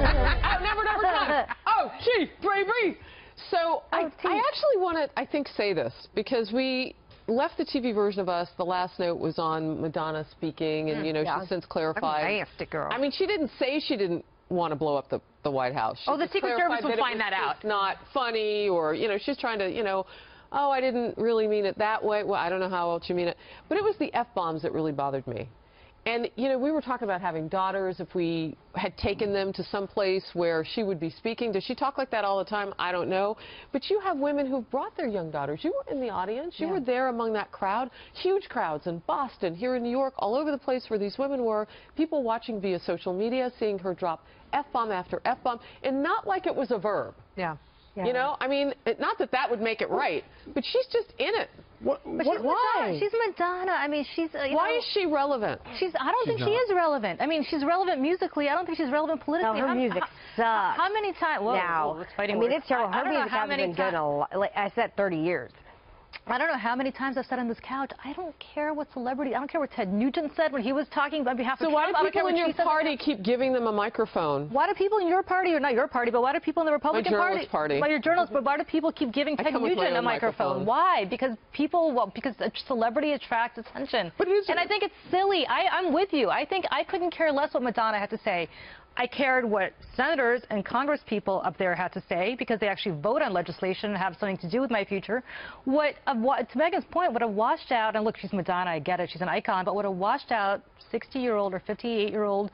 Never time. Oh, gee, baby. So I actually want to, I think, say this because we left the TV version of Us. The last note was on Madonna speaking, and, you know, she's since clarified. Nasty girl. I mean, she didn't say she didn't want to blow up the White House. She the Secret Service will find that out. It's not funny, or, you know, she's trying to, you know, oh, I didn't really mean it that way. Well, I don't know how else you mean it. But it was the F-bombs that really bothered me. And, you know, we were talking about having daughters. If we had taken them to some place where she would be speaking, does she talk like that all the time? I don't know. But you have women who've brought their young daughters. You were in the audience. You were there among that crowd. Huge crowds in Boston, here in New York, all over the place where these women were. People watching via social media, seeing her drop F-bomb after F-bomb, and not like it was a verb. Yeah. You know, I mean, not that that would make it right, but she's just in it. Why? She's Madonna. I mean, she's. Why is she relevant? I don't think she is relevant. I mean, she's relevant musically. I don't think she's relevant politically. No, her music sucks. How many times? Now, I mean, it's terrible. Her music hasn't been good in like I said, 30 years. I don't know how many times I've said on this couch, I don't care what celebrity, I don't care what Ted Nugent said when he was talking on behalf of Trump. So why do people in your party keep giving them a microphone? Why do people in your party, or not your party, but why do people in the Republican Party? Well, your journalists, but why do people keep giving Ted Nugent a microphone? Why? Because because a celebrity attracts attention. And I think it's silly. I'm with you. I think I couldn't care less what Madonna had to say. I cared what senators and Congress people up there had to say because they actually vote on legislation and have something to do with my future. To Megan's point, what a washed out, and look, she's Madonna, I get it, she's an icon, but what a washed out 60-year-old or 58-year-old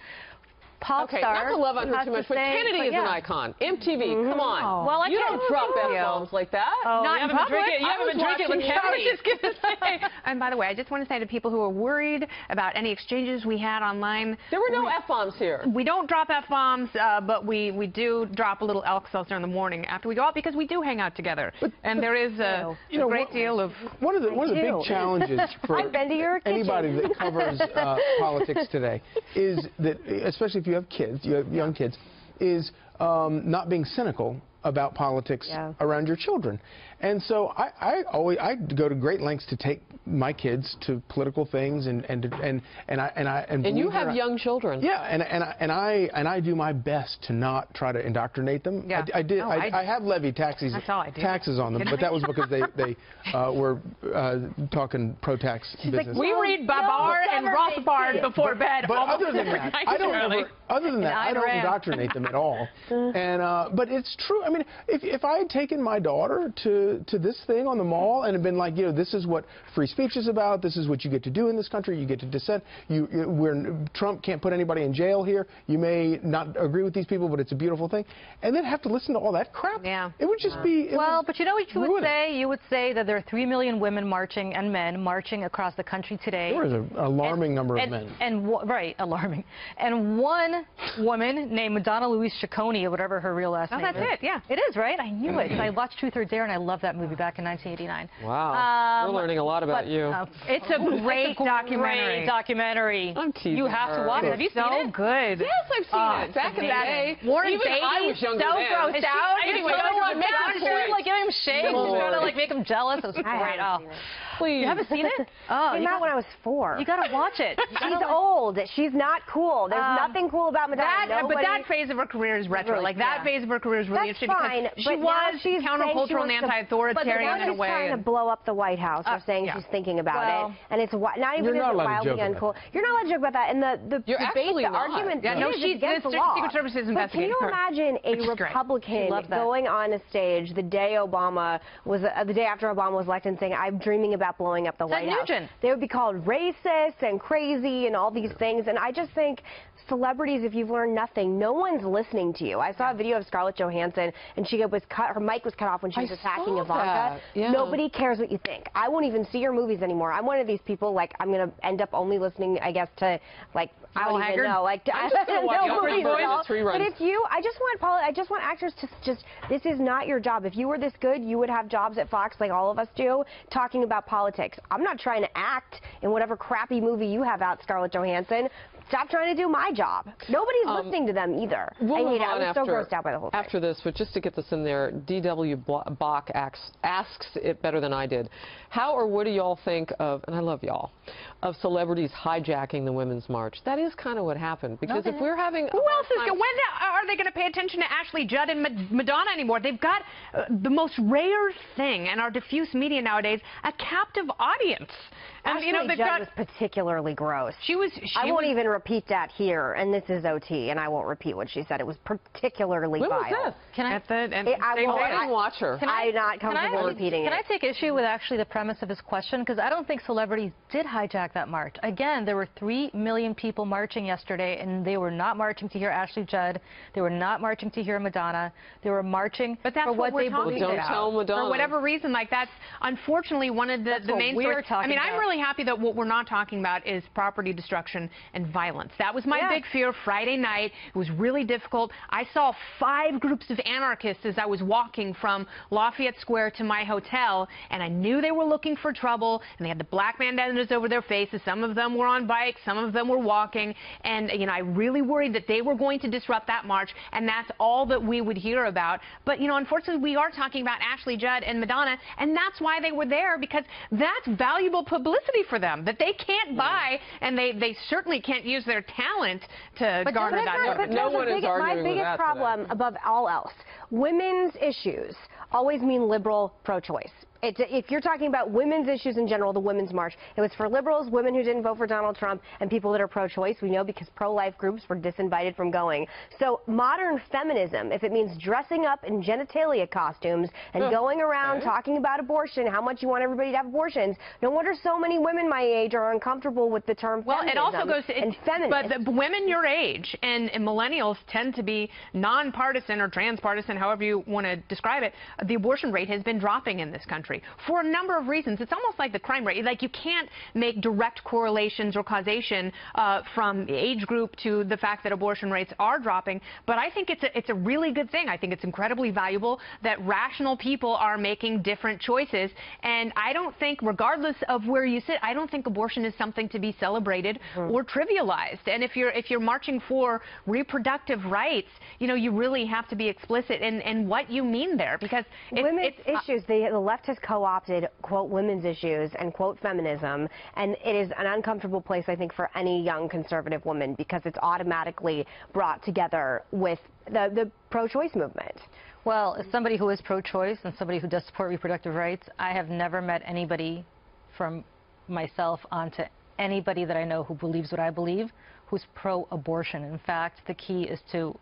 pop star. Not to love on her too much, but Kennedy is an icon. MTV, come on. Well, you don't drop F-bombs like that. Not in public. You haven't been drinking with Kennedy. I was just going to say. And by the way, I just want to say to people who are worried about any exchanges we had online. There were no F-bombs here. We don't drop F-bombs, but we do drop a little Alka-Seltzer in the morning after we go out because we do hang out together. And there is a great deal of... One of the big challenges for anybody that covers politics today is that, especially if you have kids, you have young kids, is not being cynical about politics around your children. And so I go to great lengths to take my kids to political things and you have young children. Yeah, and I do my best to not try to indoctrinate them. Yeah. I have levied taxes on them, but that was because they were talking pro-tax business. Like, we read Babar and Rothbard before bed. But other than that, I don't indoctrinate them at all. And but it's true. I mean, if I had taken my daughter to this thing on the mall and had been like, you know, this is what free speech is about. This is what you get to do in this country. You get to dissent. Trump can't put anybody in jail here. You may not agree with these people, but it's a beautiful thing. And then have to listen to all that crap. Yeah. It would just be. Well, but you know what you would say? You would say that there are 3 million women marching and men marching across the country today. There is an alarming number of men. Right, alarming. And one woman named Madonna Louise Ciccone, or whatever her real last name is. Oh, that's it, yeah. It is, right? I knew it. I watched Two-Thirds Air, and I loved that movie back in 1989. Wow. We're learning a lot about you. It's a great documentary. I'm teasing You have to watch it. Have you seen it? So good. Yes, I've seen it. Back in the day. Warren Even I was younger so then. grossed out. Anyway, She was like giving him shakes, trying to like make him jealous. It was great. Please. You haven't seen it? Oh, came out when I was 4. You got to watch it. She's old. She's not cool. There's nothing cool about Madonna. But that phase of her career is retro. Like that phase of her career is really interesting fine, because she was countercultural and anti-authoritarian in a way. She's trying to blow up the White House or saying she's thinking about it, and it's not even wildly uncool. You're not allowed to joke about that. And the debate, the argument is against the law. Secret Service is But can you imagine a Republican going on a stage the day after Obama was elected and saying, "I'm dreaming about blowing up the White House"? They would be called racist and crazy and all these things. And I just think celebrities, if you've learned nothing, no one's listening to you. I saw a video of Scarlett Johansson, and her mic was cut off when she was attacking Ivanka. Nobody cares what you think. I won't even see your movies anymore. I'm one of these people, like, I'm going to end up only listening, I guess, to, like, I don't even know. Like, I don't know movies at all. But if you, I just want actors to just, this is not your job. If you were this good, you would have jobs at Fox like all of us do, talking about politics. I'm not trying to act in whatever crappy movie you have out, Scarlett Johansson. stop trying to do my job. Nobody's listening to them either. We'll I hate it. I was so grossed out by the whole thing. After this, but just to get this in there, D.W. Bach asks it better than I did. How or what do y'all think of, and I love y'all, of celebrities hijacking the Women's March? That is kind of what happened, because if we're having... Who else is going? When are they going to pay attention to Ashley Judd and Madonna anymore? They've got the most rare thing in our diffuse media nowadays, a captive audience. And Ashley Judd was particularly gross. I won't even repeat that here, and this is OT, and I won't repeat what she said. It was particularly vile. When was this? Can I? I didn't watch her. I'm not comfortable repeating it. Can I take issue with actually the premise of his question? Because I don't think celebrities did hijack that march. Again, there were 3 million people marching yesterday, and they were not marching to hear Ashley Judd. They were not marching to hear Madonna. They were marching for what they believed in. Don't tell Madonna. For whatever reason, like that's unfortunately one of the main sources. I mean, I'm really happy that what we're not talking about is property destruction and violence. That was my big fear Friday night. It was really difficult. I saw 5 groups of anarchists as I was walking from Lafayette Square to my hotel, and I knew they were looking for trouble, and they had the black bandanas over their faces. Some of them were on bikes, some of them were walking, and I really worried that they were going to disrupt that march, and that's all that we would hear about. But unfortunately, we are talking about Ashley Judd and Madonna, and that's why they were there, because that's valuable publicity for them that they can't buy, and they certainly can't use their talent to garner that. But no one is arguing my biggest problem above all else, women's issues always mean liberal pro-choice. If you're talking about women's issues in general, the Women's March, it was for liberals, women who didn't vote for Donald Trump, and people that are pro-choice. We know because pro-life groups were disinvited from going. So modern feminism, if it means dressing up in genitalia costumes and going around talking about abortion, how much you want everybody to have abortions, no wonder so many women my age are uncomfortable with the term feminism. Well, it also goes and feminist. But the women your age and millennials tend to be nonpartisan or transpartisan, however you want to describe it. The abortion rate has been dropping in this country for a number of reasons. It's almost like the crime rate. Like, you can't make direct correlations or causation from the age group to the fact that abortion rates are dropping. But I think it's a really good thing. I think it's incredibly valuable that rational people are making different choices. And I don't think, regardless of where you sit, I don't think abortion is something to be celebrated or trivialized. And if you're marching for reproductive rights, you really have to be explicit in what you mean there, because women's issues, the left has co-opted, quote, women's issues and, quote, feminism, and it is an uncomfortable place, I think, for any young conservative woman, because it's automatically brought together with the pro-choice movement. Well, as somebody who is pro-choice and somebody who does support reproductive rights, I have never met anybody from myself onto anybody that I know who believes what I believe, who's pro-abortion. In fact, the key is to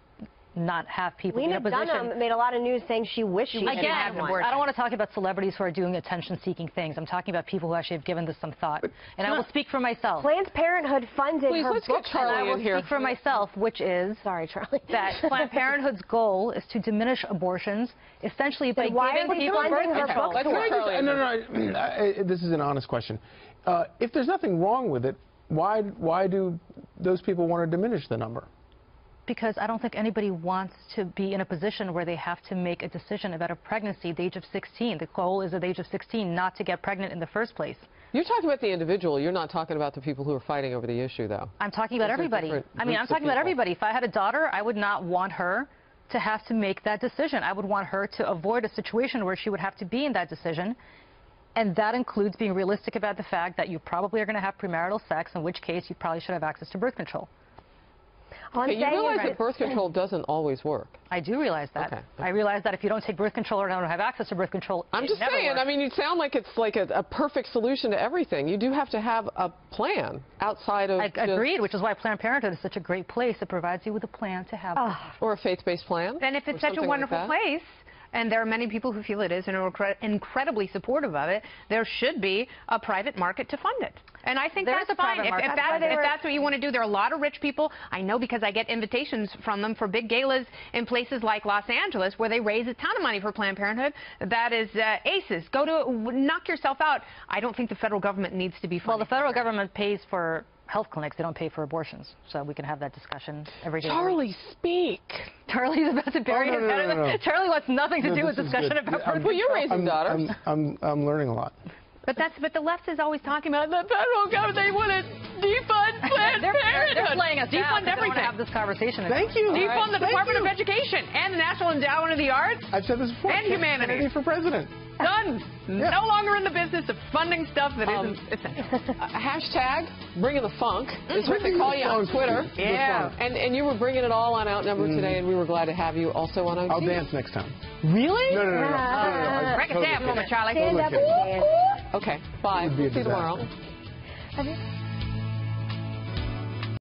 not have people in a position. Lena Dunham made a lot of news saying she wished she didn't have one. I don't want to talk about celebrities who are doing attention-seeking things. I'm talking about people who actually have given this some thought. And I will speak for myself. Planned Parenthood funded her book. And I will speak for myself, which is that Planned Parenthood's goal is to diminish abortions, essentially by giving people birth control. No, this is an honest question. If there's nothing wrong with it, why do those people want to diminish the number? Because I don't think anybody wants to be in a position where they have to make a decision about a pregnancy at the age of 16. The goal is at the age of 16 not to get pregnant in the first place. You're talking about the individual. You're not talking about the people who are fighting over the issue, though. I'm talking about everybody. I mean, I'm talking about everybody. If I had a daughter, I would not want her to have to make that decision. I would want her to avoid a situation where she would have to be in that decision. And that includes being realistic about the fact that you probably are going to have premarital sex, in which case you probably should have access to birth control. Okay, you realize that birth control doesn't always work. I do realize that. Okay. I realize that if you don't take birth control or don't have access to birth control, I'm just saying, works. I mean, you sound like it's like a perfect solution to everything. You do have to have a plan outside of Agreed, which is why Planned Parenthood is such a great place. It provides you with a plan to have or a faith-based plan. And if it's such a wonderful place, and there are many people who feel it is and are incredibly supportive of it, there should be a private market to fund it. And I think that's fine. If that's what you want to do, there are a lot of rich people. I know, because I get invitations from them for big galas in places like Los Angeles where they raise a ton of money for Planned Parenthood. That is ACEs. Go to knock yourself out. I don't think the federal government needs to be funding. Well, the federal government pays for health clinics. They don't pay for abortions, so we can have that discussion every day. Charlie, speak. Charlie's about to bury his head. No. Charlie wants nothing to do with discussion about birth control. Well, you're raising daughters. I'm learning a lot. But the left is always talking about the federal government. They want to defund Planned Parenthood. They're playing us defund everything. I want to have this conversation. Thank you. Defund the Department of Education and the National Endowment of the Arts. I've said this before. And humanities. Kennedy for president. Done. Yeah. No longer in the business of funding stuff that isn't essential. Hashtag bringing the funk is what they call you on Twitter. Yeah. And you were bringing it all on Outnumbered today, and we were glad to have you also on OT. I'll dance next time. Really? No. Break a stand for me, Charlie. Stand up and dance. Okay, bye. See you tomorrow.